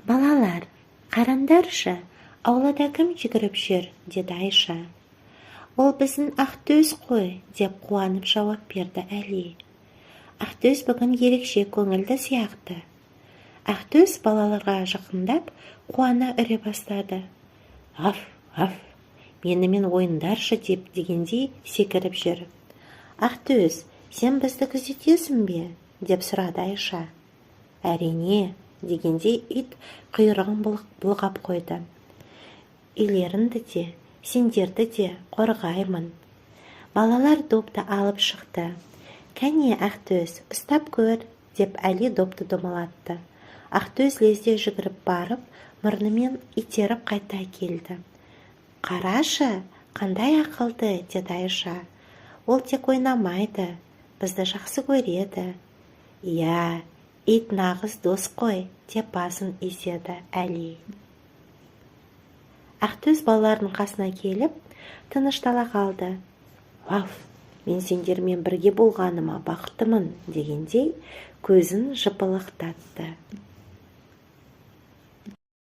Балалар, қараңдаршы, аулада кім жүгіріп жүр, деді Айша. Ол біздің Ақтөс қой, деп қуанып жауап берді Әли. Ақтөс бүгін ерекше көңілді сияқты. Ақтөс балаларға жақындап, қуана үре бастады. Аф, менімен ойындаршы дегендей секіріп жүр. Ақтөс, сен бізді күзетесің бе? Деп сұрады Айша. Әрине, дегендей ит құйрығын бұлғап қойды. Үйлеріңді де, сендерді де қорғаймын. Балалар допты алып шықты. Кәне, Ақтөс, ұстап көр, деп Әли допты домалатты. Ақтөс лезде жүгіріп барып, мұрнымен итеріп қайта келді. Қарашы, қандай ақылды, деді Айша. Ол тек ойнамайды, бізді жақсы көреді. Иә, ит нағыз дос қой, деп басын изеді Әли. Ақтөс балалардың қасына келіп, тыныштала қалды. Ваф, мен сендермен бірге болғаныма бақыттымын, дегендей көзін жыпылықтатты.